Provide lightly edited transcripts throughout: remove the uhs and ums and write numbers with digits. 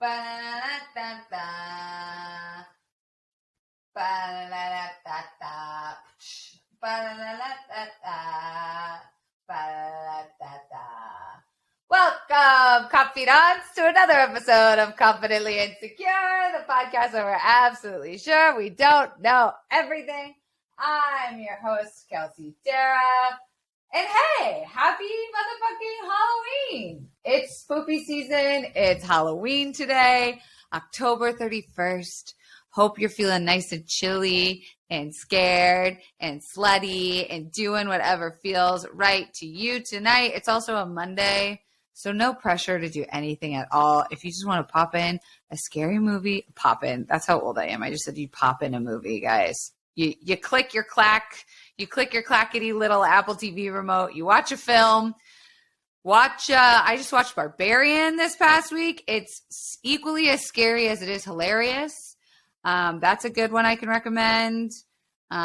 Ba-da-da-da-da. Ba-da-da-da-da-da. Ba-da-da-da-da-da. Ba-da-da-da-da. Welcome, confidants, to another episode of Confidently Insecure, the podcast where we're absolutely sure we don't know everything. I'm your host, Kelsey Darragh. And hey, happy motherfucking Halloween! It's spoopy season. It's Halloween today, October 31st. Hope you're feeling nice and chilly and scared and slutty and doing whatever feels right to you tonight. It's also a Monday, so no pressure to do anything at all. If you just want to pop in a scary movie, pop in. That's how old I am. I just said you pop in a movie, guys. You click your clackety little Apple TV remote. You watch a film. I just watched Barbarian this past week. It's equally as scary as it is hilarious. That's a good one I can recommend. We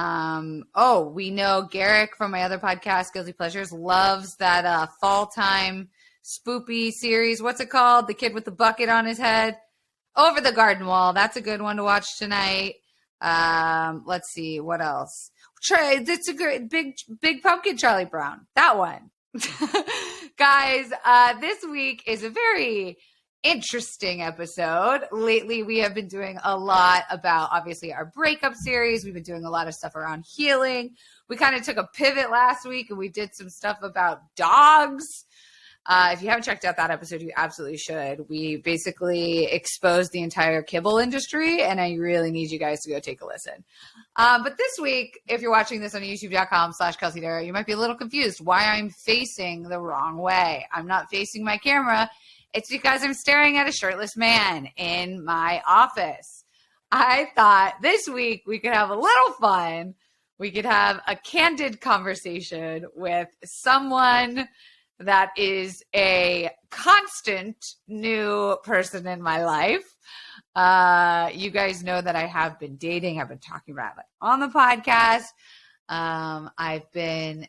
know Garrick from my other podcast, Guilty Pleasures, loves that fall time spoopy series. What's it called? The kid with the bucket on his head. Over the Garden Wall. That's a good one to watch tonight. Let's see what else. It's a great big pumpkin, Charlie Brown. That one. Guys, this week is a very interesting episode. Lately, we have been doing a lot about, obviously, our breakup series. We've been doing a lot of stuff around healing. We kind of took a pivot last week and we did some stuff about dogs. If you haven't checked out that episode, you absolutely should. We basically exposed the entire kibble industry, and I really need you guys to go take a listen. But this week, if you're watching this on youtube.com/Kelsey Darragh, you might be a little confused why I'm facing the wrong way. I'm not facing my camera. It's because I'm staring at a shirtless man in my office. I thought this week we could have a little fun. We could have a candid conversation with someone that is a constant new person in my life. You guys know that I have been dating. I've been talking about it on the podcast. I've been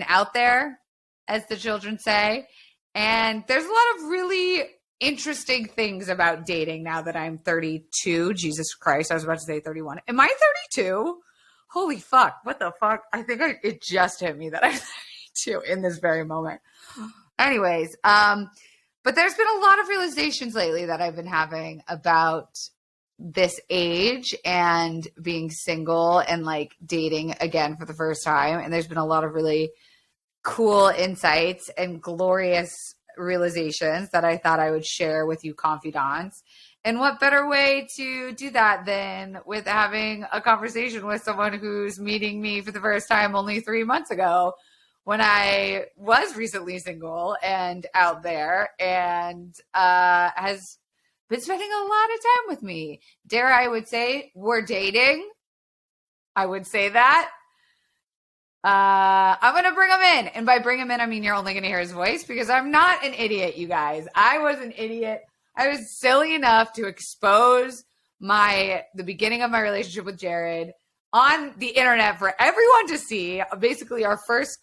out there, as the children say. And there's a lot of really interesting things about dating now that I'm 32. Jesus Christ, I was about to say 31. Am I 32? Holy fuck. What the fuck? I think it just hit me that I'm 32 in this very moment. Anyways, but there's been a lot of realizations lately that I've been having about this age and being single and like dating again for the first time. And there's been a lot of really cool insights and glorious realizations that I thought I would share with you confidants. And what better way to do that than with having a conversation with someone who's meeting me for the first time only 3 months ago, when I was recently single and out there and has been spending a lot of time with me. Dare I would say we're dating. I would say that. I'm going to bring him in. And by bring him in, I mean you're only going to hear his voice because I'm not an idiot, you guys. I was an idiot. I was silly enough to expose the beginning of my relationship with Jared on the internet for everyone to see. Basically, our first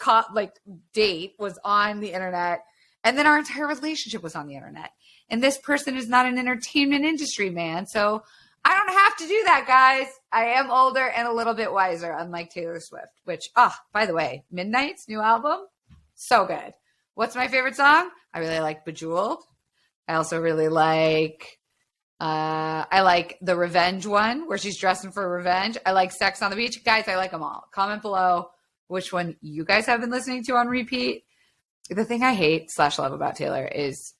date was on the internet, and then our entire relationship was on the internet. And this person is not an entertainment industry man, so I don't have to do that, guys. I am older and a little bit wiser, unlike Taylor Swift, which, by the way, Midnight's new album, so good. What's my favorite song? I really like Bejeweled. I also really like I like the revenge one where she's dressing for revenge. I like Sex on the Beach. Guys, I like them all. Comment below which one you guys have been listening to on repeat. The thing I hate / love about Taylor is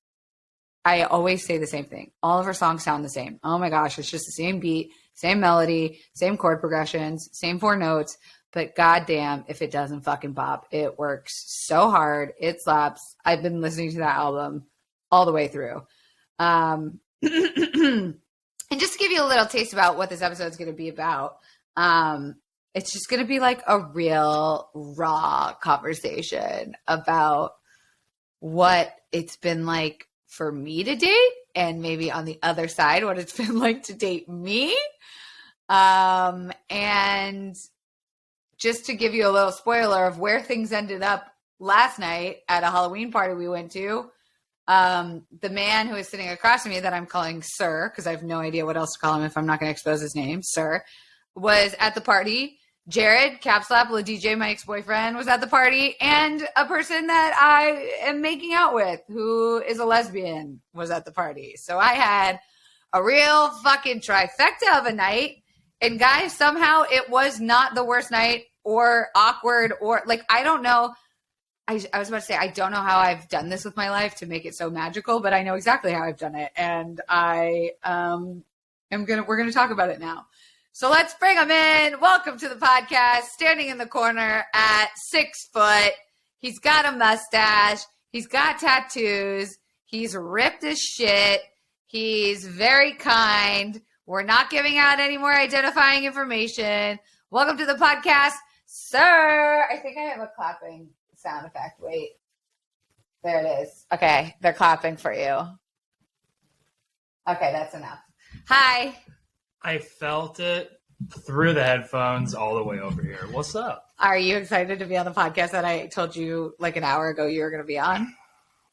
I always say the same thing. All of her songs sound the same. Oh my gosh, it's just the same beat, same melody, same chord progressions, same 4 notes. But goddamn, if it doesn't fucking pop, it works so hard. It slaps. I've been listening to that album all the way through. And just to give you a little taste about what this episode is going to be about, it's just going to be like a real raw conversation about what it's been like for me to date and maybe on the other side, what it's been like to date me. And just to give you a little spoiler of where things ended up last night at a Halloween party we went to, The man who is sitting across from me that I'm calling Sir, because I have no idea what else to call him if I'm not going to expose his name, Sir, was at the party. Jared, Capslap, La DJ, my ex-boyfriend, was at the party, and a person that I am making out with, who is a lesbian, was at the party. So I had a real fucking trifecta of a night. And guys, somehow it was not the worst night or awkward or like, I don't know. I was about to say, I don't know how I've done this with my life to make it so magical, but I know exactly how I've done it. And we're going to talk about it now. So let's bring him in. Welcome to the podcast. Standing in the corner at 6 foot. He's got a mustache. He's got tattoos. He's ripped as shit. He's very kind. We're not giving out any more identifying information. Welcome to the podcast, Sir. I think I have a clapping sound effect. Wait. There it is. Okay. They're clapping for you. Okay. That's enough. Hi. I felt it through the headphones all the way over here. What's up? Are you excited to be on the podcast that I told you like an hour ago you were going to be on?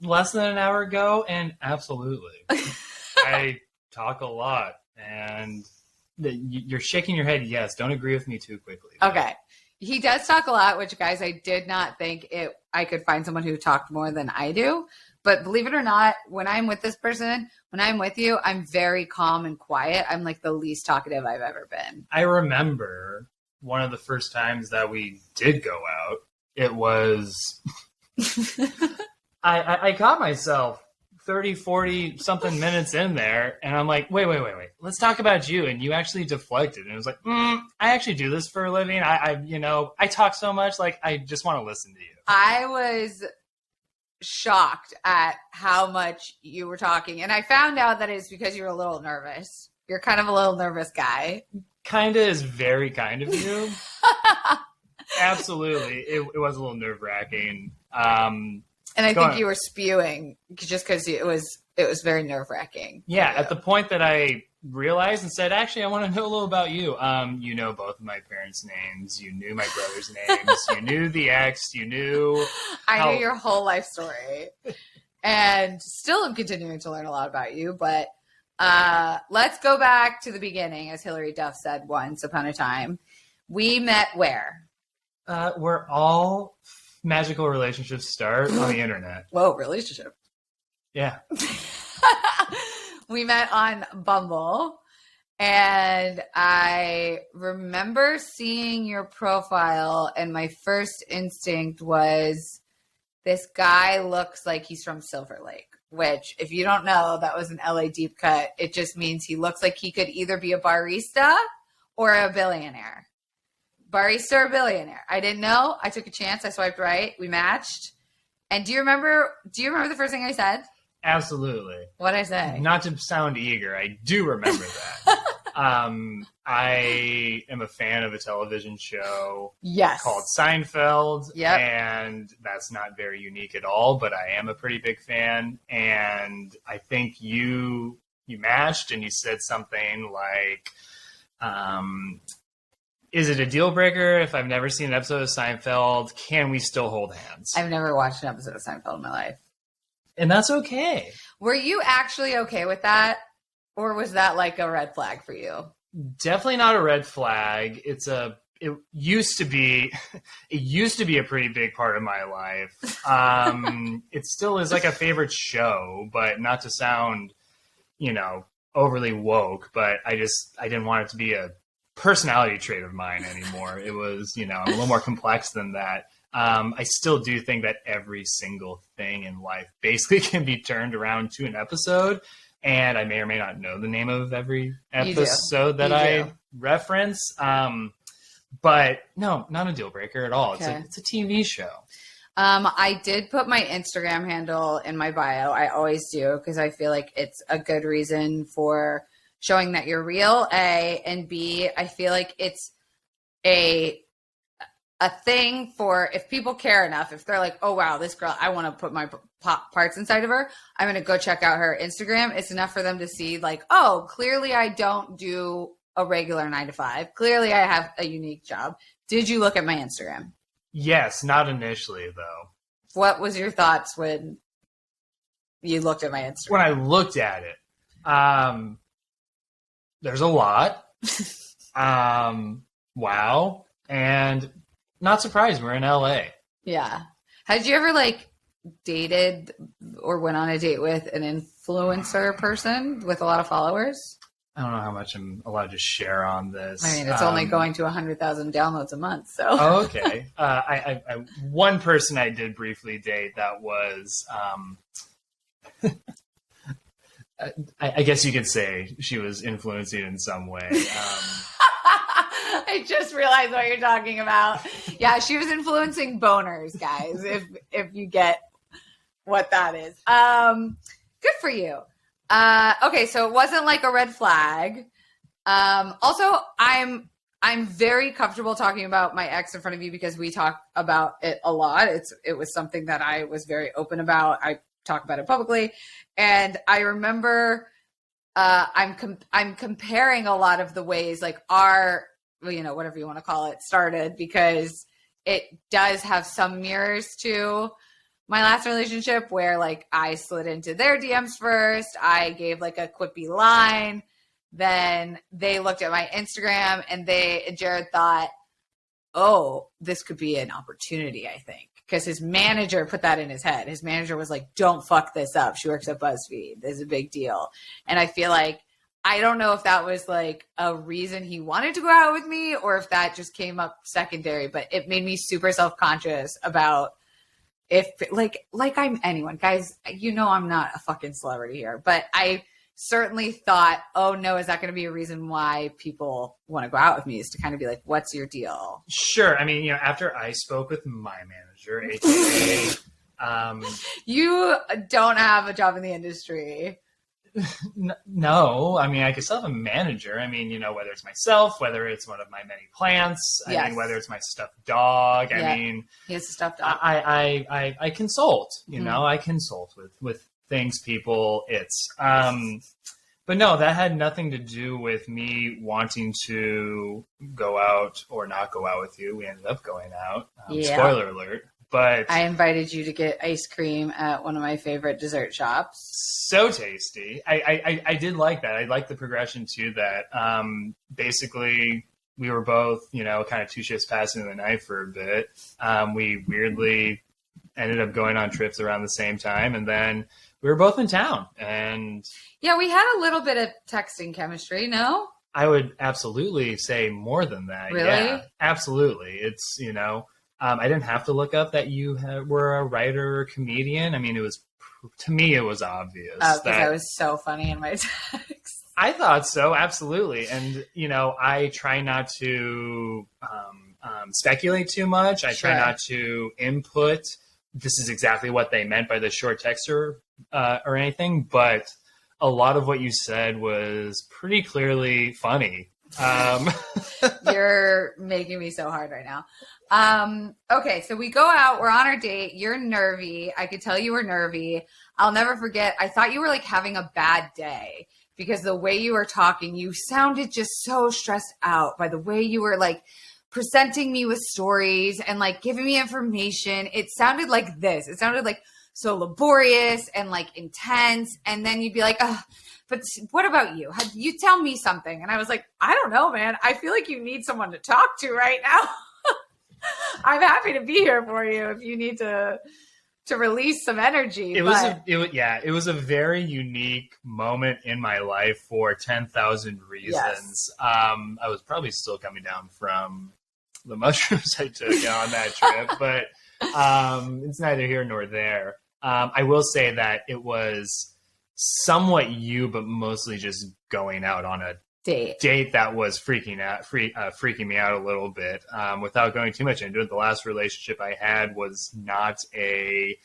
Less than an hour ago, and absolutely. I talk a lot, and you're shaking your head. Yes, don't agree with me too quickly. Okay. He does talk a lot, which, guys, I did not think I could find someone who talked more than I do. But believe it or not, when I'm with this person, when I'm with you, I'm very calm and quiet. I'm like the least talkative I've ever been. I remember one of the first times that we did go out, it was, I caught myself 30, 40 something minutes in there. And I'm like, wait. Let's talk about you. And you actually deflected. And it was like, I actually do this for a living. I talk so much. Like, I just want to listen to you. I was shocked at how much you were talking. And I found out that it's because you were a little nervous. You're kind of a little nervous guy. Kinda is very kind of you. Absolutely. It was a little nerve-wracking. And I think you were spewing just because it was very nerve-wracking. Yeah, at the point that I realized and said, actually, I want to know a little about you. You know both of my parents' names. You knew my brother's names. You knew the ex. You knew... I knew your whole life story. And still am continuing to learn a lot about you. But let's go back to the beginning, as Hillary Duff said once upon a time. We met where? Where all magical relationships start on the internet. Whoa, relationship. Yeah. We met on Bumble, and I remember seeing your profile, and my first instinct was, this guy looks like he's from Silver Lake, which, if you don't know, that was an LA deep cut. It just means he looks like he could either be a barista or a billionaire. Barista or billionaire. I didn't know. I took a chance. I swiped right. We matched. And do you remember the first thing I said? Absolutely. What'd I say? Not to sound eager, I do remember that. I am a fan of a television show called Seinfeld. Yep. And that's not very unique at all, but I am a pretty big fan. And I think you matched and you said something like, is it a deal breaker if I've never seen an episode of Seinfeld? Can we still hold hands? I've never watched an episode of Seinfeld in my life. And that's okay. Were you actually okay with that? Or was that like a red flag for you? Definitely not a red flag. It used to be a pretty big part of my life. It still is like a favorite show, but not to sound, overly woke, but I didn't want it to be a personality trait of mine anymore. It was, I'm a little more complex than that. I still do think that every single thing in life basically can be turned around to an episode, and I may or may not know the name of every episode that I reference. But no, not a deal breaker at all. Okay. It's a TV show. I did put my Instagram handle in my bio. I always do, because I feel like it's a good reason for showing that you're real, A, and B, I feel like it's a thing for, if people care enough, if they're like, oh, wow, this girl, I want to put my parts inside of her, I'm going to go check out her Instagram. It's enough for them to see like, oh, clearly I don't do a regular 9-to-5. Clearly I have a unique job. Did you look at my Instagram? Yes, not initially though. What was your thoughts when you looked at my Instagram. When I looked at it, there's a lot. Wow. And not surprised, we're in LA. Yeah. Had you ever like dated or went on a date with an influencer person with a lot of followers? I don't know how much I'm allowed to share on this. I mean, it's only going to 100,000 downloads a month, so. Oh, okay. One person I did briefly date that was, I guess you could say she was influencing in some way. I just realized what you're talking about. Yeah, she was influencing boners, guys, if you get what that is. Good for you. Okay, so it wasn't like a red flag. Also, I'm very comfortable talking about my ex in front of you because we talk about it a lot. It was something that I was very open about. I talk about it publicly, and I remember I'm comparing a lot of the ways like our, whatever you want to call it, started, because it does have some mirrors to my last relationship where like I slid into their DMs first. I gave like a quippy line. Then they looked at my Instagram and Jared thought, oh, this could be an opportunity, I think. Because his manager put that in his head. His manager was like, don't fuck this up. She works at BuzzFeed. This is a big deal. And I feel like, I don't know if that was like a reason he wanted to go out with me or if that just came up secondary, but it made me super self-conscious about if like I'm anyone, guys, I'm not a fucking celebrity here, but I certainly thought, oh no, is that going to be a reason why people want to go out with me, is to kind of be like, what's your deal? Sure. I mean, after I spoke with my manager, aka, you don't have a job in the industry. No, I mean, I could still have a manager. I mean, whether it's myself, whether it's one of my many plants, I mean, whether it's my stuffed dog. Yeah. I mean, he has a stuffed dog. I consult, I consult with things, people, but no, that had nothing to do with me wanting to go out or not go out with you. We ended up going out. Spoiler alert. But I invited you to get ice cream at one of my favorite dessert shops. So tasty. I did like that. I liked the progression to that. Basically, we were both, kind of two shifts passing the night for a bit. We weirdly ended up going on trips around the same time, and then we were both in town. And yeah, we had a little bit of texting chemistry, no? I would absolutely say more than that. Really? Yeah, absolutely. It's, I didn't have to look up that you were a writer or comedian. I mean, to me, it was obvious. Oh, because I was so funny in my text. I thought so, absolutely. And, I try not to speculate too much. I try not to input, this is exactly what they meant by the short text or anything. But a lot of what you said was pretty clearly funny. You're making me so hard right now. Okay, so we go out, we're on our date, you're nervy. I could tell you were nervy. I'll never forget, I thought you were like having a bad day because the way you were talking, you sounded just so stressed out by the way you were like presenting me with stories and like giving me information. It sounded like this. It sounded like so laborious and like intense. And then you'd be like, oh, but what about you? You tell me something. And I was like, I don't know, man. I feel like you need someone to talk to right now. I'm happy to be here for you if you need to release some energy. It was a very unique moment in my life for 10,000 reasons. Yes. I was probably still coming down from the mushrooms I took on that trip, but it's neither here nor there. I will say that it was somewhat you, but mostly just going out on a date that was freaking me out a little bit. Without going too much into it, the last relationship I had was not a,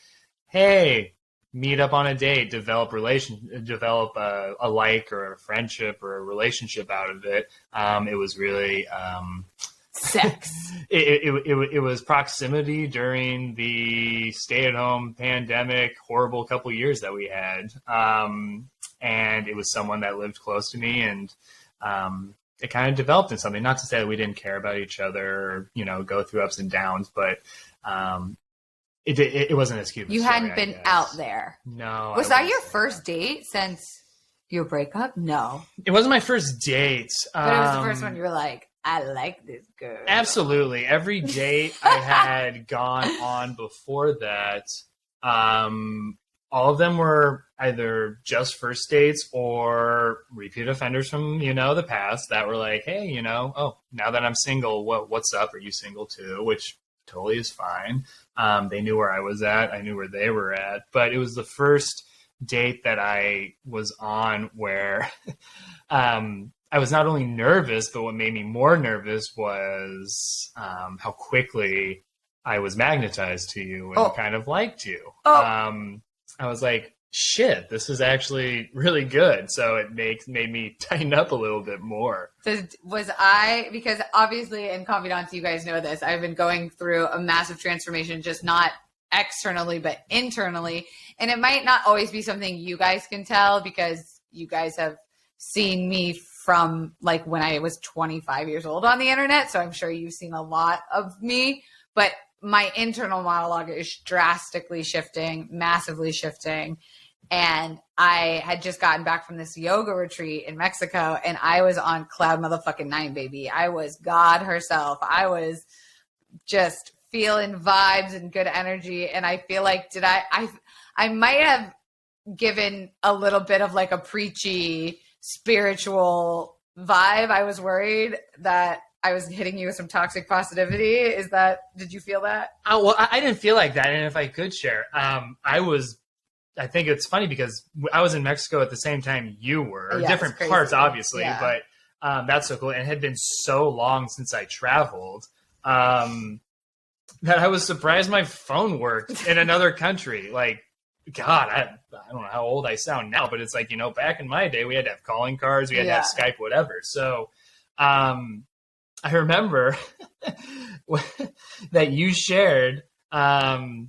hey, meet up on a date, develop a like or a friendship or a relationship out of it. It was really sex. It was proximity during the stay-at-home pandemic, horrible couple years that we had. And it was someone that lived close to me, and it kind of developed in something. Not to say that we didn't care about each other or, go through ups and downs, but It wasn't as cute. You hadn't been out there. No. Was that your first date since your breakup? No. It wasn't my first date. But it was the first one you were like, I like this girl. Absolutely. Every date I had gone on before that, all of them were either just first dates or repeat offenders from, the past that were like, hey, oh, now that I'm single, what's up? Are you single too? Which totally is fine. They knew where I was at. I knew where they were at. But it was the first date that I was on where I was not only nervous, but what made me more nervous was how quickly I was magnetized to you and kind of liked you. I was like, shit, this is actually really good. So it made me tighten up a little bit more. Because obviously in Confidants, you guys know this, I've been going through a massive transformation, just not externally, but internally. And it might not always be something you guys can tell because you guys have seen me from like when I was 25 years old on the internet. So I'm sure you've seen a lot of me, but my internal monologue is drastically shifting, massively shifting. And I had just gotten back from this yoga retreat in Mexico and I was on cloud motherfucking 9, baby. I was God herself. I was just feeling vibes and good energy. And I feel like, I might have given a little bit of like a preachy spiritual vibe. I was worried that I was hitting you with some toxic positivity. Did you feel that? Oh, well, I didn't feel like that. And if I could share, I think it's funny because I was in Mexico at the same time you were. Yeah, different parts, obviously, yeah. But that's so cool. And it had been so long since I traveled that I was surprised my phone worked in another country. Like, God, I don't know how old I sound now, but it's like, back in my day, we had to have calling cards, we had to have Skype, whatever. So I remember that you shared, I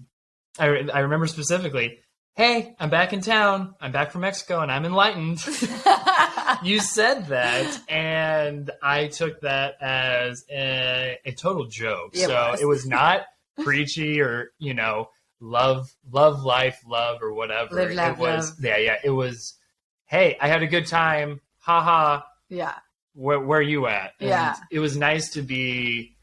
remember specifically, hey, I'm back in town. I'm back from Mexico and I'm enlightened. You said that, and I took that as a total joke. It was not preachy or, love life, love or whatever. Live, laugh, love. It was, hey, I had a good time. Ha ha. Yeah. Where are you at? And it was nice to be,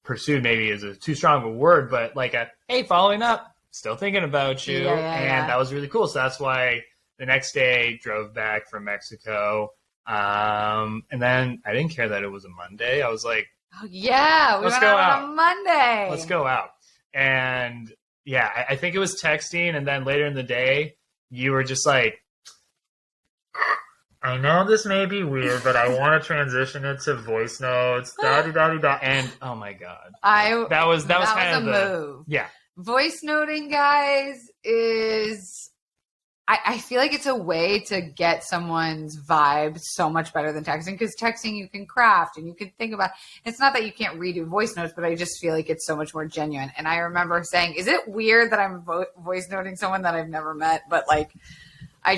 pursued maybe is a too strong of a word, but like hey, following up. Still thinking about you. And that was really cool. So that's why the next day drove back from Mexico. And then I didn't care that it was a Monday. I was like, oh, yeah, let's go out on a Monday. Let's go out. And I think it was texting. And then later in the day, you were just like, I know this may be weird, but I want to transition it to voice notes. Da-da-da-da-da. And oh my God. That was kind of a move. Yeah. Voice noting, guys, is I feel like it's a way to get someone's vibe so much better than texting, because texting you can craft and you can think about. It's not that you can't redo voice notes, but I just feel like it's so much more genuine. And I remember saying, is it weird that I'm voice noting someone that I've never met? But like, my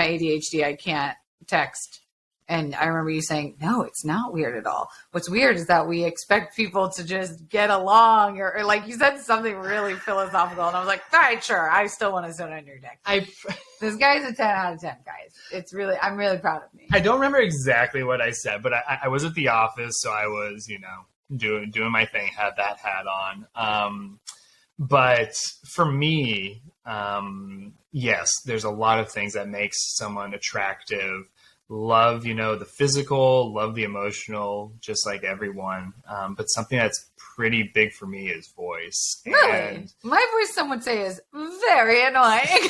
ADHD, I can't text. And I remember you saying, no, it's not weird at all. What's weird is that we expect people to just get along, or like you said something really philosophical. And I was like, all right, sure. I still want to sit on your dick. This guy's a 10 out of 10, guys. I'm really proud of me. I don't remember exactly what I said, but I was at the office. So I was, doing my thing, had that hat on. But for me, yes, there's a lot of things that makes someone attractive. Love, the physical, love the emotional, just like everyone. But something that's pretty big for me is voice. Really? And my voice, some would say, is very annoying.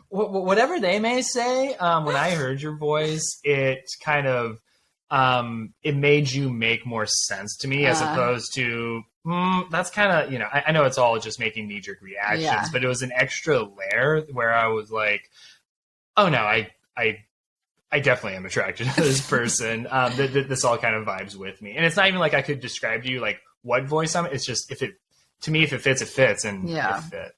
Whatever they may say, when I heard your voice, it kind of, it made you make more sense to me as opposed to, that's kind of, I know it's all just making knee-jerk reactions, but it was an extra layer where I was like, oh no, I definitely am attracted to this person. This all kind of vibes with me. And it's not even like I could describe to you like what voice I'm. It's just if it fits, it fits. And it fit.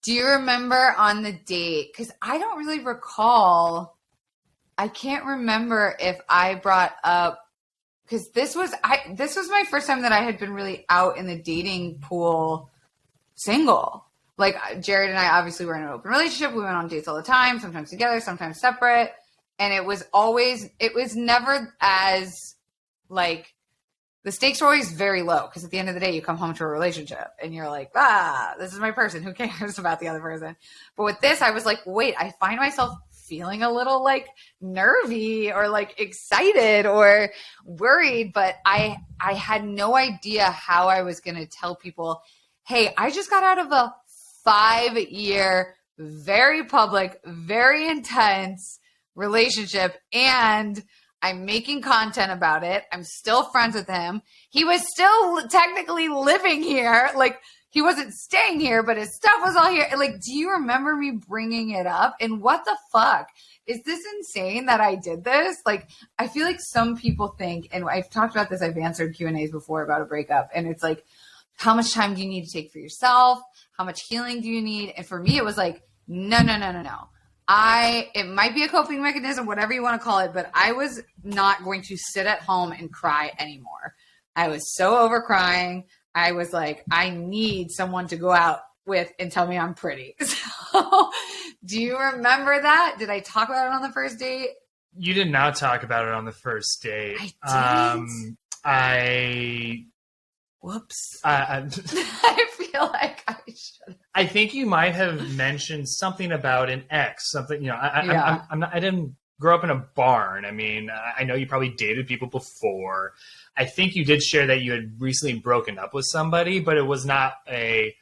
Do you remember on the date? Because I don't really recall. I can't remember if I brought up, because this was my first time that I had been really out in the dating pool single. Like Jared and I obviously were in an open relationship. We went on dates all the time, sometimes together, sometimes separate. And it was never as like, the stakes are always very low because at the end of the day, you come home to a relationship and you're like, this is my person. Who cares about the other person? But with this, I was like, wait, I find myself feeling a little like nervy or like excited or worried, but I had no idea how I was going to tell people, hey, I just got out of a 5-year, very public, very intense relationship and I'm making content about it. I'm still friends with him. He was still technically living here. Like, he wasn't staying here, but his stuff was all here. Like, do you remember me bringing it up? And what the fuck? Is this insane that I did this? Like, I feel like some people think, and I've talked about this, I've answered Q&As before about a breakup, and it's like, how much time do you need to take for yourself? How much healing do you need? And for me, it was like, no. It might be a coping mechanism, whatever you want to call it, but I was not going to sit at home and cry anymore. I was so over crying. I was like, I need someone to go out with and tell me I'm pretty. So, do you remember that? Did I talk about it on the first date? You did not talk about it on the first date. I didn't. Whoops. I feel like I should. I think you might have mentioned something about an ex, something, I didn't grow up in a barn. I mean, I know you probably dated people before. I think you did share that you had recently broken up with somebody, but it was not a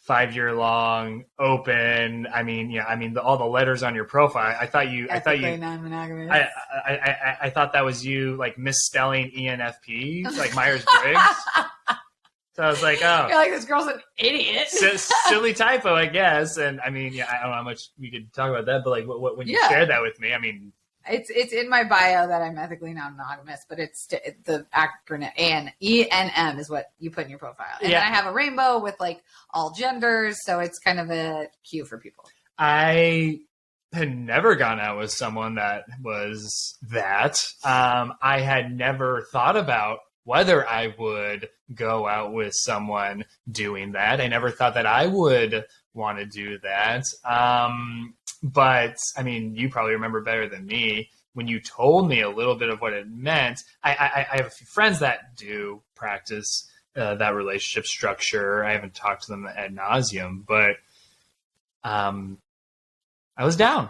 5-year long open. I mean, all the letters on your profile. I thought you non-monogamous. I thought that was you like misspelling ENFP, like Myers-Briggs. So I was like, oh. You're like, this girl's an idiot. Silly typo, I guess. And I mean, I don't know how much we could talk about that, but like when you shared that with me, I mean. It's in my bio that I'm ethically non-monogamous, but it's the acronym ENM is what you put in your profile. And then I have a rainbow with like all genders. So it's kind of a cue for people. I had never gone out with someone that was that. I had never thought about whether I would go out with someone doing that. I never thought that I would want to do that. But I mean, you probably remember better than me when you told me a little bit of what it meant. I have a few friends that do practice that relationship structure. I haven't talked to them ad nauseum, but I was down.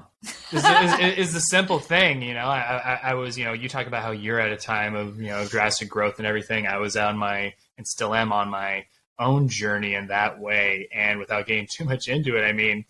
Is the simple thing, I was, you talk about how you're at a time of, drastic growth and everything. I was and still am on my own journey in that way. And without getting too much into it, I mean,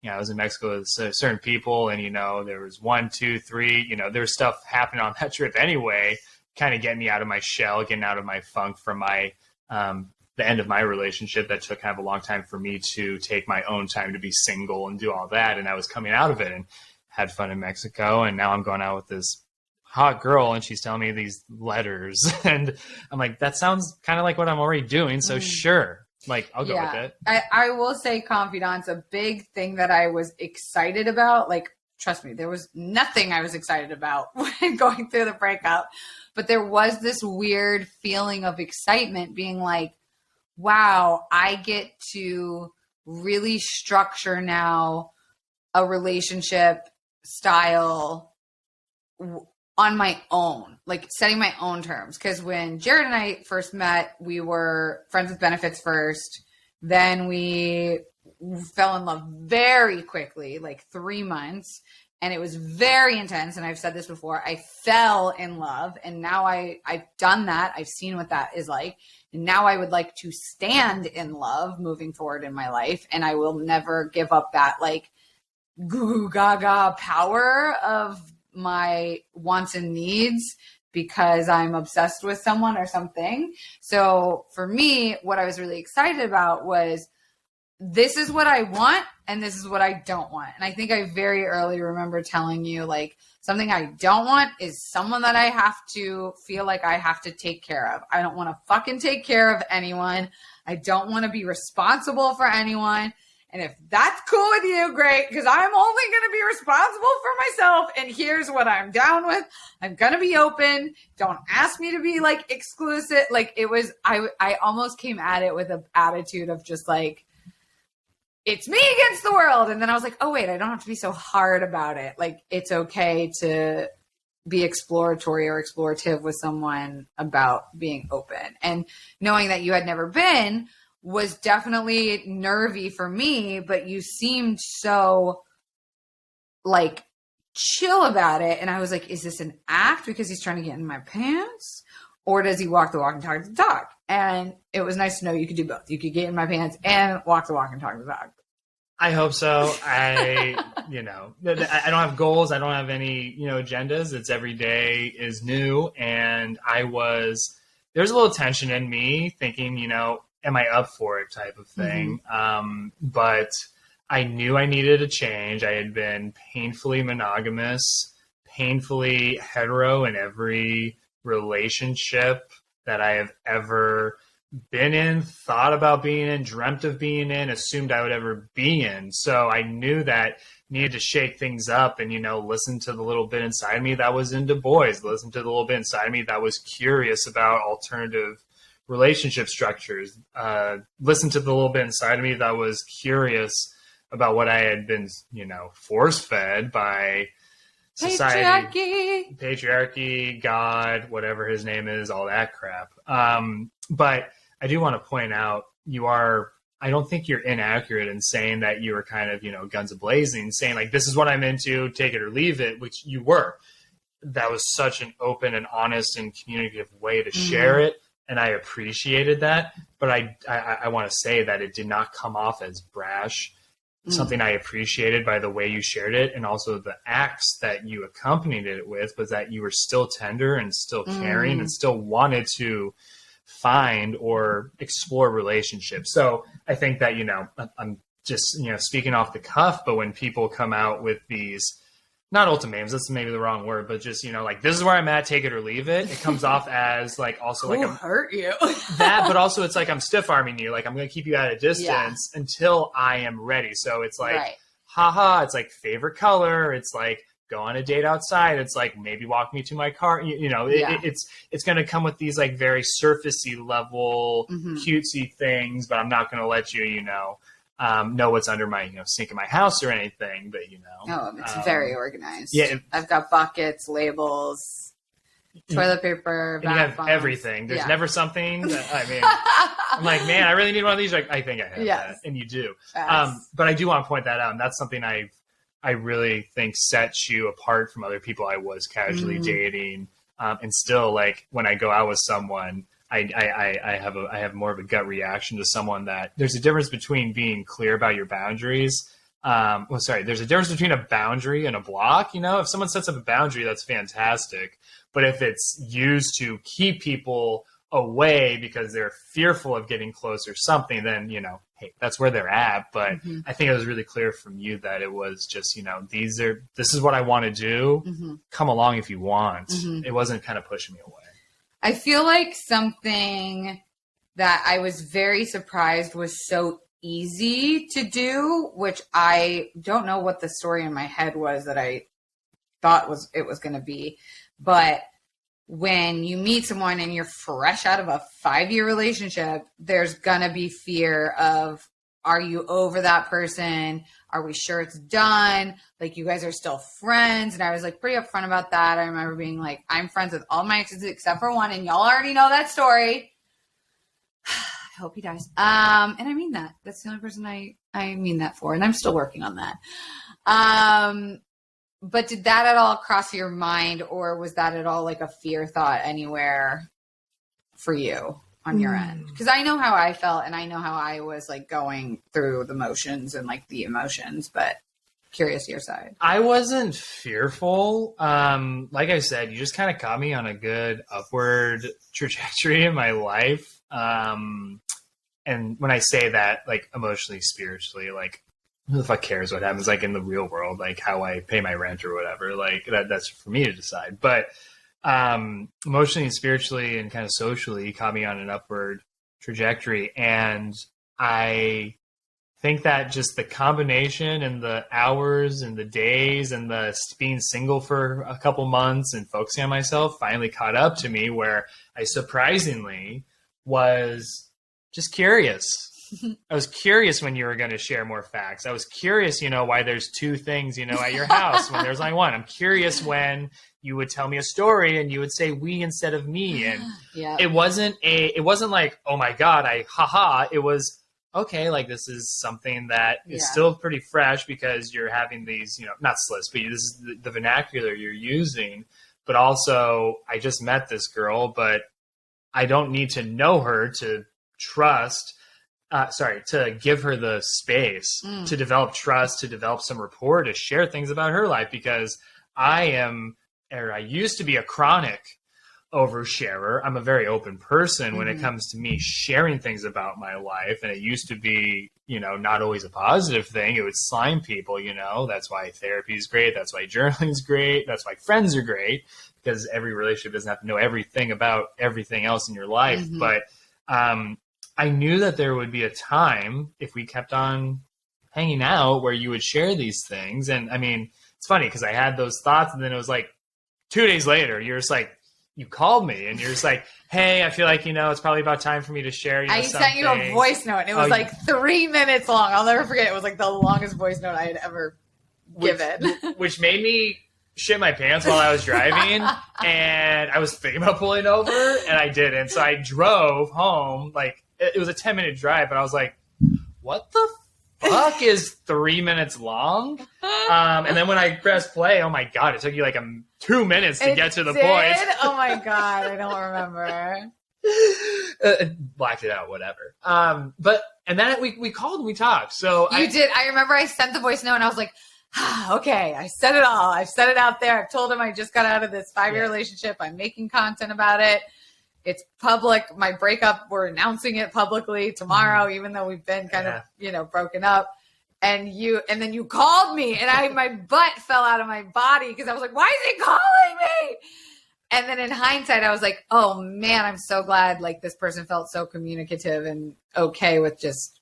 I was in Mexico with certain people and, there was 1, 2, 3, there was stuff happening on that trip anyway, kind of getting me out of my shell, getting out of my funk from my, the end of my relationship that took kind of a long time for me to take my own time to be single and do all that. And I was coming out of it and had fun in Mexico. And now I'm going out with this hot girl and she's telling me these letters. And I'm like, that sounds kind of like what I'm already doing. So sure. Like, I'll go with it. I will say, confidants, a big thing that I was excited about, like, trust me, there was nothing I was excited about when going through the breakup. But there was this weird feeling of excitement being like, wow, I get to really structure now a relationship style on my own, like setting my own terms. Because when Jared and I first met, we were friends with benefits first. Then we fell in love very quickly, like 3 months. And it was very intense. And I've said this before, I fell in love. And now I've done that. I've seen what that is like. And now I would like to stand in love moving forward in my life. And I will never give up that like goo gaga power of my wants and needs because I'm obsessed with someone or something. So for me, what I was really excited about was this is what I want and this is what I don't want. And I think I very early remember telling you like something I don't want is someone that I have to feel like I have to take care of. I don't want to fucking take care of anyone. I don't want to be responsible for anyone. And if that's cool with you, great, because I'm only going to be responsible for myself. And here's what I'm down with. I'm going to be open. Don't ask me to be like exclusive. Like it was, I almost came at it with an attitude of just like, it's me against the world. And then I was like, oh, wait, I don't have to be so hard about it. Like, it's okay to be exploratory or explorative with someone about being open. And knowing that you had never been was definitely nervy for me, but you seemed so like chill about it. And I was like, is this an act because he's trying to get in my pants? Or does he walk the walk and talk the talk? And it was nice to know you could do both. You could get in my pants and walk the walk and talk the talk. I hope so. I don't have goals. I don't have any, agendas. It's every day is new. And there's a little tension in me thinking, am I up for it type of thing. But I knew I needed a change. I had been painfully monogamous, painfully hetero in every relationship that I have ever been in, thought about being in, dreamt of being in, assumed I would ever be in. So I knew that I needed to shake things up and, listen to the little bit inside me that was into boys, listen to the little bit inside me that was curious about alternative relationship structures, listen to the little bit inside of me that was curious about what I had been, force-fed by society, patriarchy, God, whatever his name is, all that crap. But I do want to point out, I don't think you're inaccurate in saying that you were kind of, guns a-blazing, saying like, this is what I'm into, take it or leave it, which you were. That was such an open and honest and communicative way to share it. And I appreciated that. But I want to say that it did not come off as brash. Something I appreciated by the way you shared it, and also the acts that you accompanied it with, was that you were still tender and still caring and still wanted to find or explore relationships. So I think that, I'm just, speaking off the cuff, but when people come out with these, not ultimatums, that's maybe the wrong word, but just, like, this is where I'm at, take it or leave it. It comes off as like, also like, I'm hurt you that, but also it's like, I'm stiff arming you. Like, I'm going to keep you at a distance until I am ready. So it's like, haha, it's like favorite color. It's like, go on a date outside. It's like, maybe walk me to my car. It's going to come with these like very surfacey level, cutesy things, but I'm not going to let you, know what's under my, sink in my house or anything, but it's very organized. Yeah. I've got buckets, labels, toilet paper, and you have bombs. Everything. There's never something that, I'm like, man, I really need one of these. Like, I think I have that. And you do. But I do want to point that out. And that's something I really think sets you apart from other people I was casually dating. And still, like, when I go out with someone, I have more of a gut reaction to someone that there's a difference between being clear about your boundaries. There's a difference between a boundary and a block. If someone sets up a boundary, that's fantastic. But if it's used to keep people away because they're fearful of getting close or something, then, hey, that's where they're at. But I think it was really clear from you that it was just, this is what I want to do. Come along if you want. It wasn't kind of pushing me away. I feel like something that I was very surprised was so easy to do, which I don't know what the story in my head was that I thought it was going to be. But when you meet someone and you're fresh out of a 5-year relationship, there's going to be fear of, are you over that person? Are we sure it's done? Like, you guys are still friends. And I was like pretty upfront about that. I remember being like, I'm friends with all my exes except for one, and y'all already know that story. I hope he dies. And I mean that. That's the only person I mean that for. And I'm still working on that. But did that at all cross your mind, or was that at all like a fear thought anywhere for you on your end? Because I know how I felt, and I know how I was like going through the motions and like the emotions, but curious your side. I wasn't fearful. Like I said, you just kind of caught me on a good upward trajectory in my life. And when I say that, like, emotionally, spiritually, like, who the fuck cares what happens, like, in the real world, like how I pay my rent or whatever, like that's for me to decide. But emotionally and spiritually and kind of socially, caught me on an upward trajectory. And I think that just the combination and the hours and the days and the being single for a couple months and focusing on myself finally caught up to me, where I surprisingly was just curious. I was curious when you were going to share more facts. I was curious, why there's two things, at your house when there's only one. I'm curious when you would tell me a story and you would say we instead of me. And it wasn't like, oh my God, it was, okay, like this is something that is still pretty fresh because you're having these, not slips, but this is the vernacular you're using. But also, I just met this girl, but I don't need to know her to to give her the space to develop trust, to develop some rapport, to share things about her life, because I used to be a chronic oversharer. I'm a very open person when it comes to me sharing things about my life. And it used to be, not always a positive thing. It would slime people, that's why therapy is great. That's why journaling is great. That's why friends are great, because every relationship doesn't have to know everything about everything else in your life. But, I knew that there would be a time if we kept on hanging out where you would share these things. And I mean, it's funny because I had those thoughts and then it was like 2 days later, you're just like, you called me and you're just like, hey, I feel like, it's probably about time for me to share. I sent you a voice note and it was 3 minutes long. I'll never forget. It was like the longest voice note I had ever given. Which made me shit my pants while I was driving. And I was thinking about pulling over and I didn't. So I drove home. Like it was a 10-minute drive, but I was like, what the fuck is 3 minutes long? And then when I pressed play, oh my God, it took you like 2 minutes to get to the point. Oh my God, I don't remember. Blacked it out, whatever. And then we called and we talked. So you did. I remember I sent the voice note and I was like, okay, I said it all. I've said it out there. I've told him I just got out of this 5-year relationship. I'm making content about it. It's public. My breakup, we're announcing it publicly tomorrow, even though we've been kind of, broken up. And then you called me and my butt fell out of my body because I was like, why is he calling me? And then in hindsight, I was like, oh man, I'm so glad like this person felt so communicative and okay with just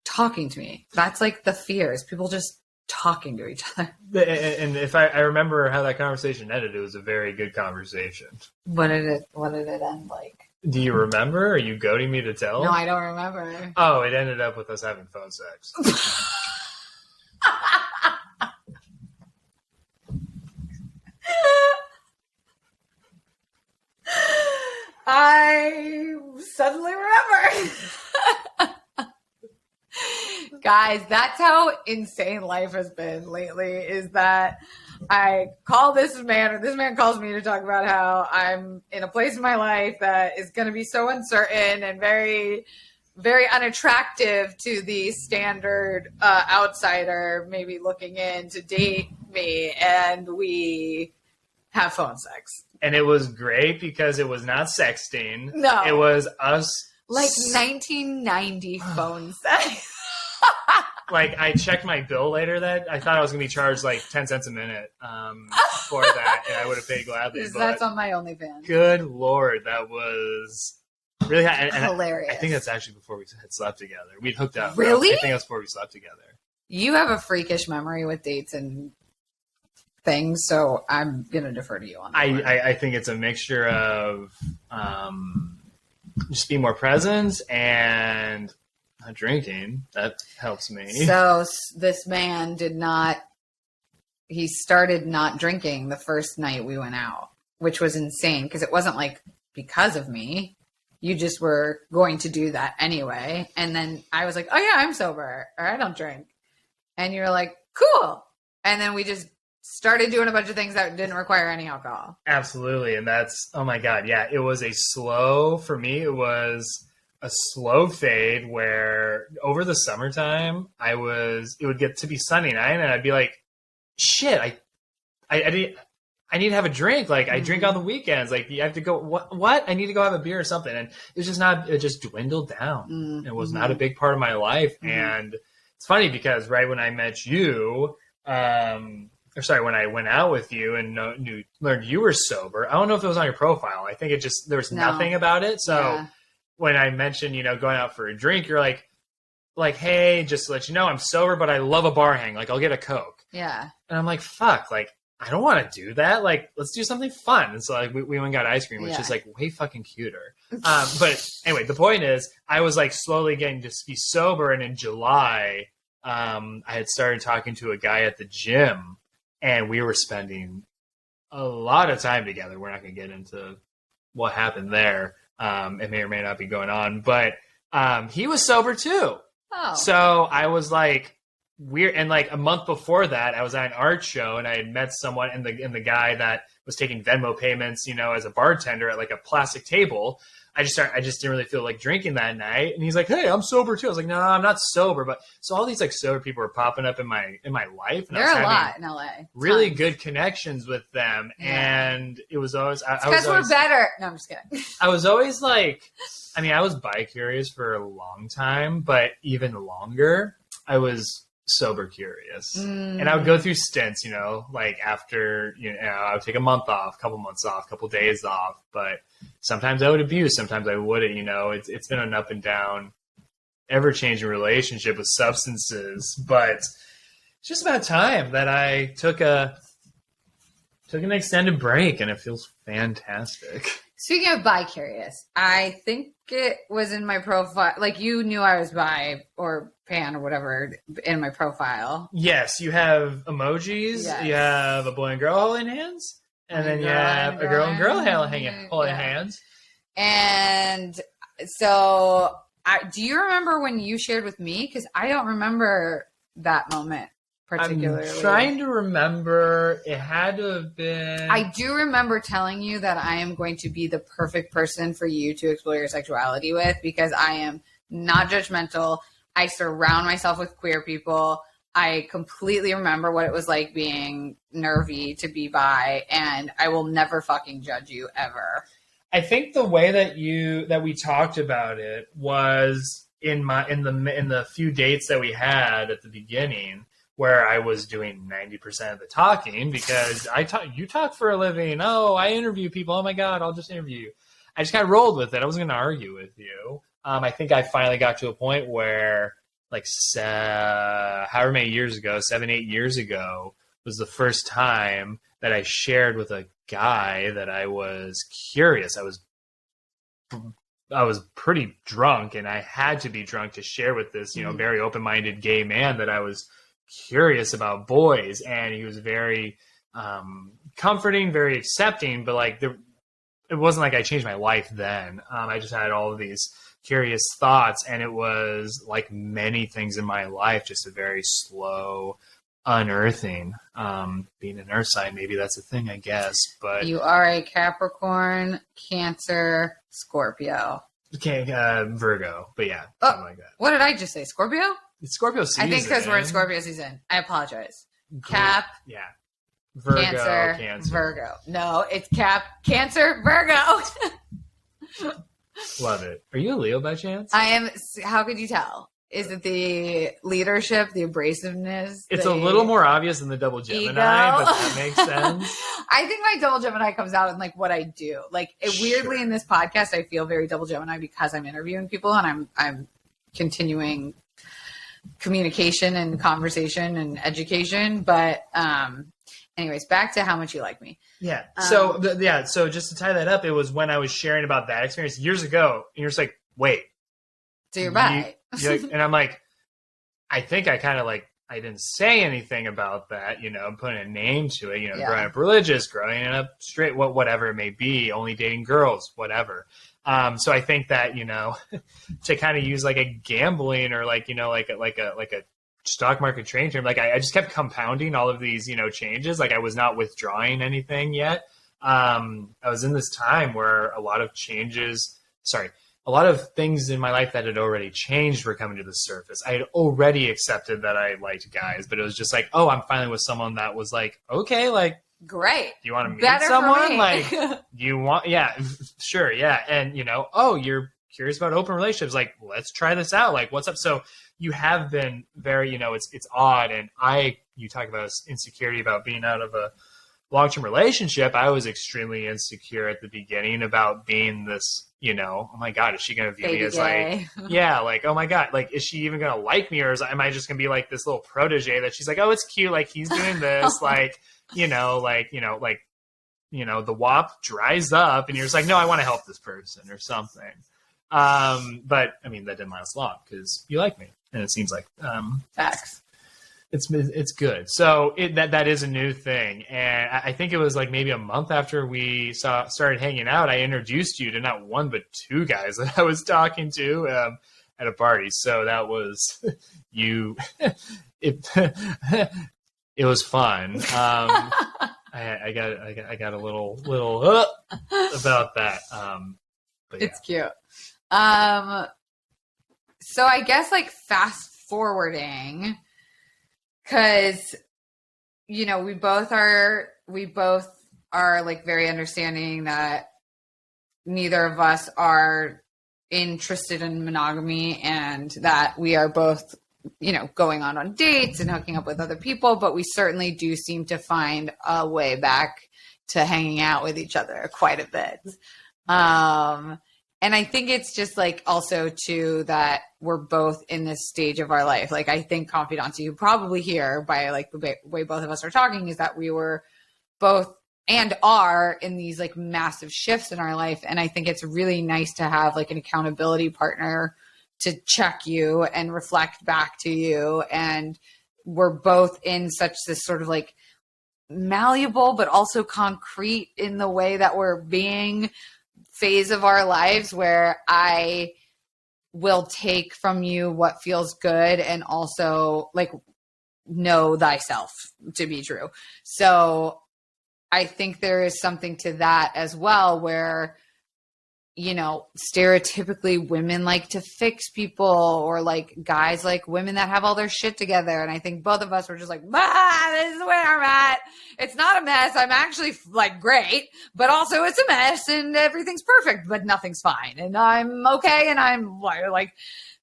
talking to me. That's like the fears. People just talking to each other. And if I remember how that conversation ended, it was a very good conversation. What did it end like? Do you remember? Are you goading me to tell? No, I don't remember. Oh, it ended up with us having phone sex. I suddenly remember. Guys, that's how insane life has been lately, is that I call this man, or this man calls me to talk about how I'm in a place in my life that is going to be so uncertain and very, very unattractive to the standard outsider maybe looking in to date me, and we have phone sex. And it was great because it was not sexting. No. It was us. Like 1990 phone sex. Like, I checked my bill later that I thought I was going to be charged like 10 cents a minute for that, and I would have paid gladly. That's on my OnlyFans. Good Lord, that was really hilarious. I think that's actually before we had slept together. We'd hooked up. Really? I think that's before we slept together. You have a freakish memory with dates and things, so I'm going to defer to you on that. I think it's a mixture of just being more present and not drinking. That helps me. So this man he started not drinking the first night we went out, which was insane because it wasn't like because of me. You just were going to do that anyway. And then I was like, oh yeah, I'm sober or I don't drink. And you were like, cool. And then we just started doing a bunch of things that didn't require any alcohol. Absolutely. And that's, oh my God. Yeah. It was for me, it was a slow fade where over the summertime it would get to be sunny night and I'd be like, shit, I need to have a drink. Like I drink on the weekends. Like you have to go, what? I need to go have a beer or something. And it just dwindled down. Mm-hmm. It was not a big part of my life. Mm-hmm. And it's funny because right when I met you, when I went out with you and learned you were sober, I don't know if it was on your profile. I think there was nothing about it. So when I mentioned, going out for a drink, you're like, hey, just to let you know, I'm sober, but I love a bar hang. Like I'll get a Coke. Yeah. And I'm like, fuck, like I don't want to do that. Like, let's do something fun. And so like we went and got ice cream, which is like way fucking cuter. But anyway, the point is I was like slowly getting to be sober. And in July, I had started talking to a guy at the gym, and we were spending a lot of time together. We're not going to get into what happened there. It may or may not be going on, but he was sober too. Oh. So I was like, weird. And like a month before that, I was at an art show, and I had met someone, and the guy that was taking Venmo payments, you know, as a bartender at like a plastic table. I just didn't really feel like drinking that night. And he's like, "Hey, I'm sober too." I was like, "No, I'm not sober." But so all these like sober people were popping up in my life. And there are a lot in LA. Really good connections with them. Yeah. And it was always, because we're better. No, I'm just kidding. I was always like, I mean, I was bi-curious for a long time, but even longer, I was sober curious. And I would go through stints, you know, like after, you know, I would take a month off, couple months off, couple days off, but sometimes I would abuse, sometimes I wouldn't, you know. It's been an up and down, ever-changing relationship with substances, but it's just about time that I took an extended break, and it feels fantastic. Speaking of bi-curious, I think it was in my profile. Like, you knew I was bi or pan or whatever in my profile. Yes, you have emojis. Yes. You have a boy and girl holding hands. And then you have a girl and girl holding hands. And so, do you remember when you shared with me? Because I don't remember that moment particularly. I'm trying to remember. It had to have been... I do remember telling you that I am going to be the perfect person for you to explore your sexuality with, because I am not judgmental. I surround myself with queer people. I completely remember what it was like being nervy to be bi, and I will never fucking judge you ever. I think the way that we talked about it was in the few dates that we had at the beginning, where I was doing 90% of the talking, because you talk for a living. Oh, I interview people. Oh my God, I'll just interview you. I just kind of rolled with it. I wasn't going to argue with you. I think I finally got to a point where, like, however many years ago, 7-8 years ago, was the first time that I shared with a guy that I was curious. I was pretty drunk, and I had to be drunk to share with this, you know, very open-minded gay man that I was curious about boys. And he was very comforting, very accepting, but like it wasn't like I changed my life then. I just had all of these curious thoughts, and it was like many things in my life, just a very slow unearthing. Being an earth sign, maybe that's a thing, I guess. But you are a Capricorn, Cancer, Scorpio. Okay, Virgo, but yeah, something like that. What did I just say? Scorpio? It's Scorpio season. I think because we're in Scorpio season. I apologize. Cap. Yeah. Virgo, Cancer. Virgo. No, it's Cap, Cancer, Virgo. Love it. Are you a Leo by chance? I am. How could you tell? Is it the leadership, the abrasiveness? It's a little more obvious than the double Gemini, ego? But that makes sense. I think my double Gemini comes out in like what I do. Like weirdly in this podcast, I feel very double Gemini because I'm interviewing people and I'm continuing communication and conversation and education. But anyways, back to how much you like me. Yeah. So so just to tie that up, it was when I was sharing about that experience years ago, and you're just like, wait. So you're bi. And I'm like, I think I kind of like, I didn't say anything about that, you know, putting a name to it, you know, growing up religious, growing up straight, whatever it may be, only dating girls, whatever. So I think that, you know, to kind of use like a gambling or like, you know, like a stock market trading term, like I just kept compounding all of these, you know, changes. Like I was not withdrawing anything yet. I was in this time where a lot of things in my life that had already changed were coming to the surface. I had already accepted that I liked guys, but it was just like, oh, I'm finally with someone that was like, okay, like, great. Do you want to meet someone? Like, you want, yeah, sure. Yeah. And you know, oh, you're curious about open relationships. Like, let's try this out. Like, what's up? So you have been very, you know, it's odd. And you talk about insecurity about being out of a long-term relationship. I was extremely insecure at the beginning about being this, you know, oh my God, is she going to view me as like, yeah, like, oh my God, like, is she even going to like me? Or am I just going to be like this little protege that she's like, oh, it's cute. Like he's doing this. Like, the WAP dries up and you're just like, no, I want to help this person or something. But I mean, that didn't last long because you like me. And it seems like, facts. It's good. So that is a new thing. And I think it was like maybe a month after we started hanging out, I introduced you to not one, but two guys that I was talking to at a party. So that was you. It was fun. I got a little about that. But it's cute. So I guess like fast forwarding, because we both are like very understanding that neither of us are interested in monogamy, and that we are both going on dates and hooking up with other people, but we certainly do seem to find a way back to hanging out with each other quite a bit. And I think it's just like also too that we're both in this stage of our life. Like I think confidants, you probably hear by like the way both of us are talking, is that we were both and are in these like massive shifts in our life. And I think it's really nice to have like an accountability partner to check you and reflect back to you. And we're both in such this sort of like malleable, but also concrete in the way that we're being phase of our lives, where I will take from you what feels good and also like know thyself to be true. So I think there is something to that as well, where stereotypically women like to fix people, or like guys like women that have all their shit together. And I think both of us were just like, this is where I'm at. It's not a mess. I'm actually like great, but also it's a mess and everything's perfect, but nothing's fine. And I'm okay. And I'm like,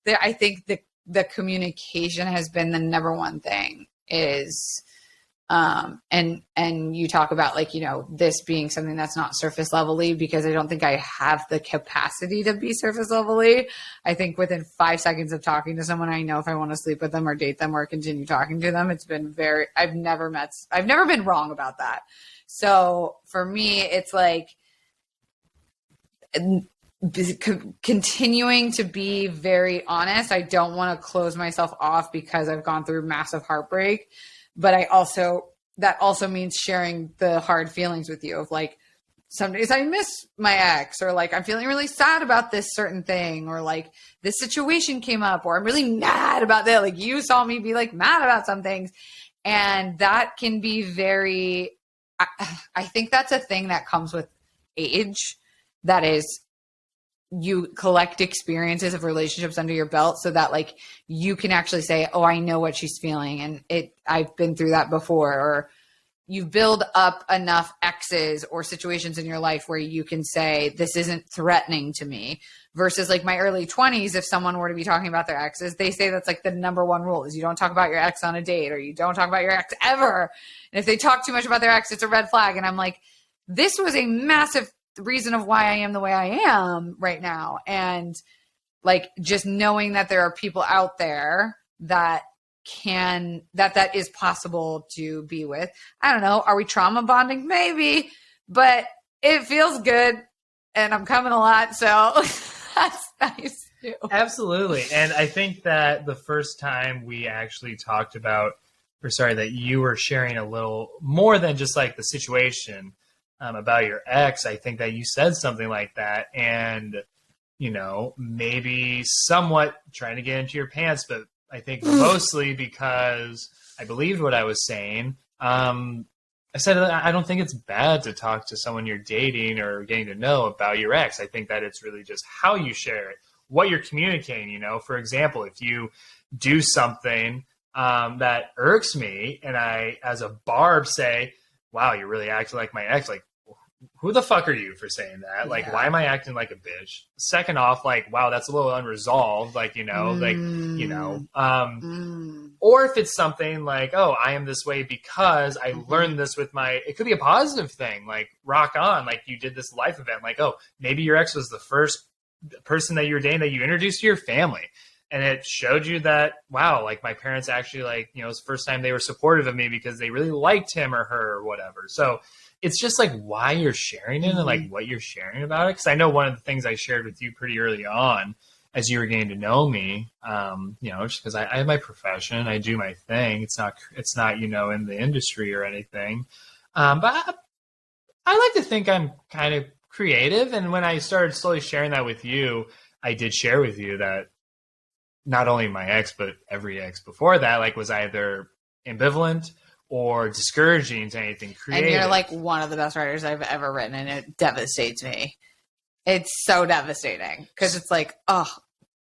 I think the communication has been the number one thing is, and you talk about like, this being something that's not surface level-y, because I don't think I have the capacity to be surface level-y. I think within 5 seconds of talking to someone, I know if I want to sleep with them or date them or continue talking to them. It's been I've never been wrong about that. So for me, it's like continuing to be very honest. I don't want to close myself off because I've gone through massive heartbreak. But that also means sharing the hard feelings with you of like, some days I miss my ex, or like, I'm feeling really sad about this certain thing, or like this situation came up, or I'm really mad about that. Like you saw me be like mad about some things. And that can be I think that's a thing that comes with age. That is, you collect experiences of relationships under your belt so that like you can actually say, oh, I know what she's feeling. And I've been through that before. Or you build up enough exes or situations in your life where you can say, this isn't threatening to me, versus like my early 20s. If someone were to be talking about their exes, they say that's like the number one rule is you don't talk about your ex on a date, or you don't talk about your ex ever. And if they talk too much about their ex, it's a red flag. And I'm like, this was a massive reason of why I am the way I am right now. And like, just knowing that there are people out there that is possible to be with. I don't know. Are we trauma bonding? Maybe, but it feels good and I'm coming a lot. So that's nice too. Absolutely. And I think that the first time we actually talked about, that you were sharing a little more than just like the situation about your ex, I think that you said something like that, and maybe somewhat trying to get into your pants, but I think mostly because I believed what I was saying. I said, I don't think it's bad to talk to someone you're dating or getting to know about your ex. I think that it's really just how you share it, what you're communicating. For example, if you do something that irks me, and I, as a barb, say, wow, you're really acting like my ex, like, who the fuck are you for saying that? Like, why am I acting like a bitch? Second off, like, wow, that's a little unresolved. Like, or if it's something like, oh, I am this way because I learned this with it could be a positive thing. Like, rock on. Like, you did this life event. Like, oh, maybe your ex was the first person that you were dating that you introduced to your family. And it showed you that, wow, like my parents actually like, you know, it was the first time they were supportive of me because they really liked him or her or whatever. So it's just like why you're sharing it and like what you're sharing about it. Cause I know one of the things I shared with you pretty early on as you were getting to know me, you know, just because I have my profession, I do my thing. It's not, you know, in the industry or anything. But I like to think I'm kind of creative. And when I started slowly sharing that with you, I did share with you that not only my ex, but every ex before that, like was either ambivalent or discouraging to anything creative. And you're like one of the best writers I've ever written, and it devastates me. It's so devastating because it's like, oh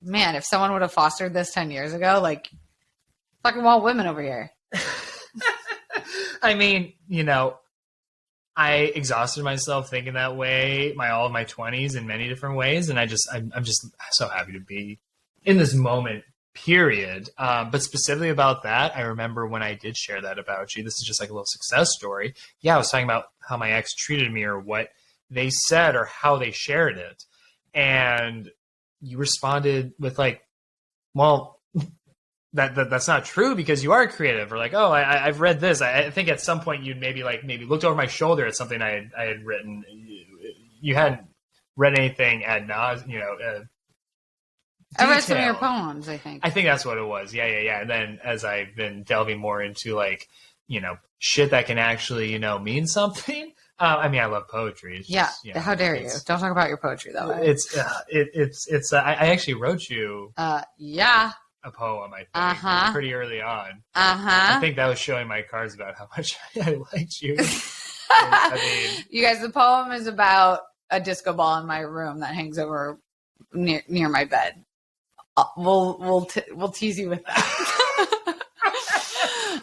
man, if someone would have fostered this 10 years ago, like fucking wild women over here. I mean, you know, I exhausted myself thinking that way all of my 20s in many different ways. And I'm just so happy to be in this moment, period. But specifically about that, I remember when I did share that about you, this is just like a little success story. Yeah, I was talking about how my ex treated me or what they said or how they shared it. And you responded with like, well, that's not true because you are creative, or like, oh, I've read this. I think at some point you'd maybe looked over my shoulder at something I had written. You hadn't read anything ad nauseam, you know, I read some of your poems, I think. I think that's what it was. Yeah. And then as I've been delving more into like, you know, shit that can actually, you know, mean something. I mean, I love poetry. It's just, you know, how dare you? Don't talk about your poetry that way. I actually wrote you a poem, I think, pretty early on. I think that was showing my cards about how much I liked you. I mean, you guys, the poem is about a disco ball in my room that hangs over near my bed. We'll tease you with that.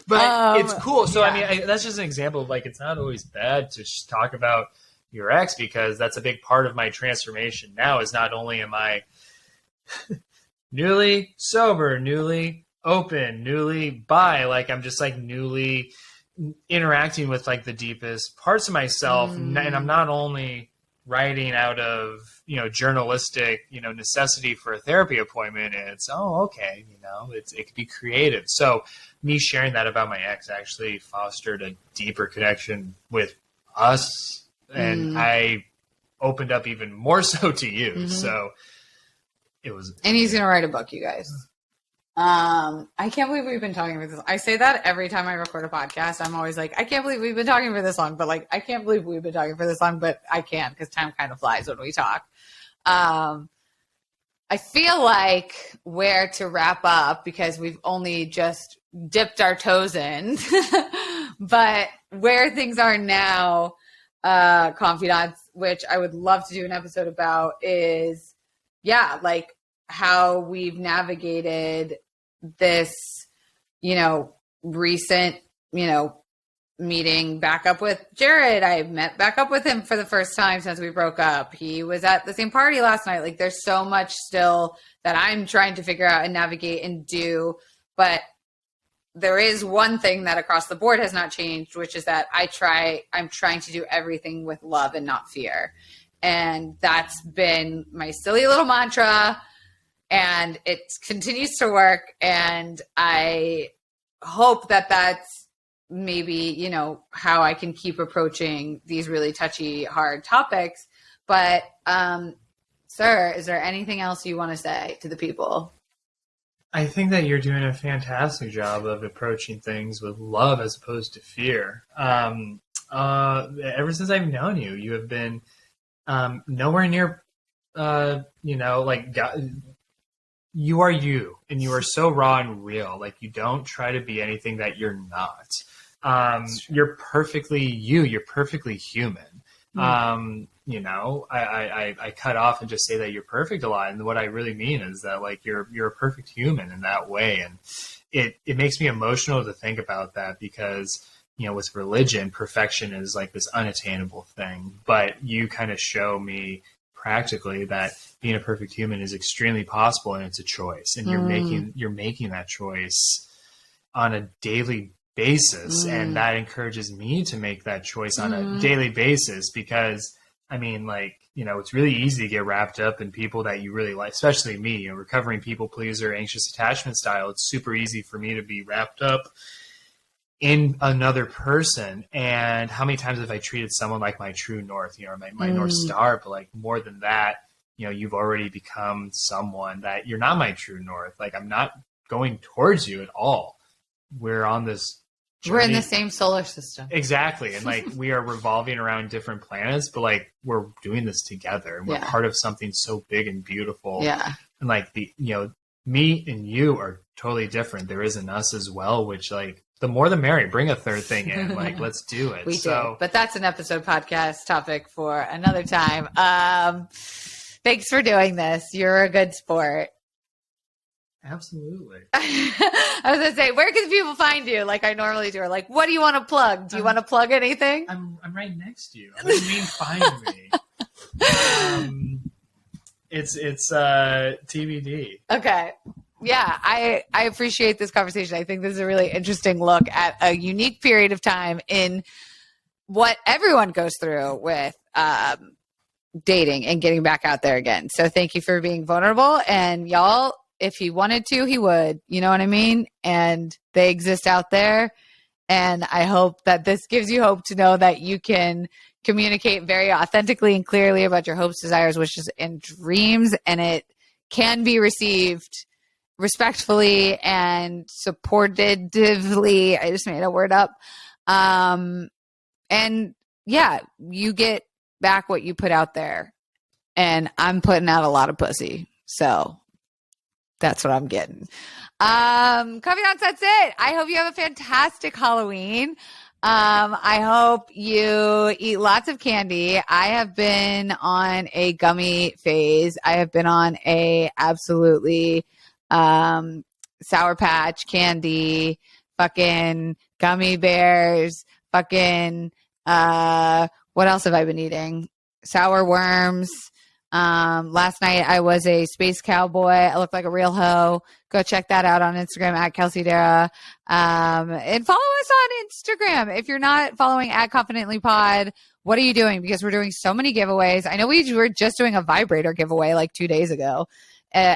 But it's cool. So, yeah. I mean, that's just an example of like, it's not always bad to just talk about your ex, because that's a big part of my transformation now is not only am I newly sober, newly open, newly bi, like I'm just like newly interacting with like the deepest parts of myself. And I'm not only writing out of, you know, journalistic, you know, necessity for a therapy appointment. It's, oh, okay. You know, it could be creative. So me sharing that about my ex actually fostered a deeper connection with us. And I opened up even more so to you. So it was. And he's going to write a book, you guys. I can't believe we've been talking for this. I say that every time I record a podcast. I'm always like, I can't believe we've been talking for this long, but like, I can't believe we've been talking for this long, but I can because time kind of flies when we talk. I feel like where to wrap up because we've only just dipped our toes in, but where things are now, confidants, which I would love to do an episode about is, like how we've navigated this, you know, recent, you know, meeting back up with Jared. I met back up with him for the first time since we broke up. He was at the same party last night. Like there's so much still that I'm trying to figure out and navigate and do. But there is one thing that across the board has not changed, which is that I'm trying to do everything with love and not fear. And that's been my silly little mantra. And it continues to work. And I hope that that's maybe, you know, how I can keep approaching these really touchy, hard topics. But, sir, is there anything else you want to say to the people? I think that you're doing a fantastic job of approaching things with love as opposed to fear. Ever since I've known you, you have been nowhere near, you know, like God. You are you, and you are so raw and real. Like you don't try to be anything that you're not. You're perfectly you. You're perfectly human. You know, I cut off and just say that you're perfect a lot, and what I really mean is that like you're a perfect human in that way, and it makes me emotional to think about that because, you know, with religion, perfection is like this unattainable thing, but you kind of show me practically that being a perfect human is extremely possible, and it's a choice, and you're making that choice on a daily basis, and that encourages me to make that choice on a daily basis because I mean, like, it's really easy to get wrapped up in people that you really like, especially me, recovering people pleaser, anxious attachment style. It's super easy for me to be wrapped up in another person. And how many times have I treated someone like my true north, my North Star, but like more than that, you've already become someone that you're not my true north. Like, I'm not going towards you at all. We're on this journey. We're in the same solar system. Exactly. And like, we are revolving around different planets, but like, we're doing this together, and we're part of something so big and beautiful. Yeah. And like me and you are totally different. There is an us as well, which like, the more the merry. Bring a third thing in. Like, let's do it. We do. But that's an episode podcast topic for another time. Thanks for doing this. You're a good sport. Absolutely. I was going to say, where can people find you like I normally do? Or like, what do you want to plug? Do you want to plug anything? I'm right next to you. What do you mean find me? It's TBD. Okay. Yeah, I appreciate this conversation. I think this is a really interesting look at a unique period of time in what everyone goes through with dating and getting back out there again. So thank you for being vulnerable. And y'all, if he wanted to, he would. You know what I mean? And they exist out there. And I hope that this gives you hope to know that you can communicate very authentically and clearly about your hopes, desires, wishes, and dreams. And it can be received respectfully and supportively. I just made a word up. And yeah, you get back what you put out there. And I'm putting out a lot of pussy. So that's what I'm getting. Confidants, that's it. I hope you have a fantastic Halloween. I hope you eat lots of candy. I have been on a gummy phase. I have been on a absolutely Sour Patch candy, fucking gummy bears, fucking what else have I been eating? Sour worms. Last night I was a space cowboy. I looked like a real hoe. Go check that out on Instagram at Kelsey Darragh. And follow us on Instagram. If you're not following at Confidently Pod, what are you doing? Because we're doing so many giveaways. I know we were just doing a vibrator giveaway like 2 days ago.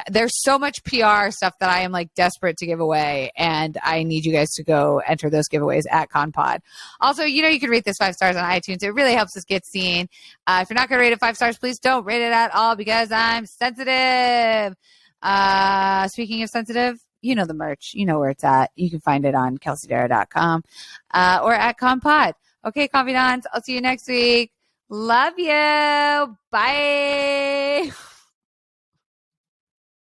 There's so much PR stuff that I am like desperate to give away, and I need you guys to go enter those giveaways at ConPod. Also, you can rate this 5 stars on iTunes. It really helps us get seen. If you're not going to rate it 5 stars, please don't rate it at all because I'm sensitive. Speaking of sensitive, you know the merch. You know where it's at. You can find it on kelseydarragh.com or at ConPod. Okay, confidants, I'll see you next week. Love you. Bye.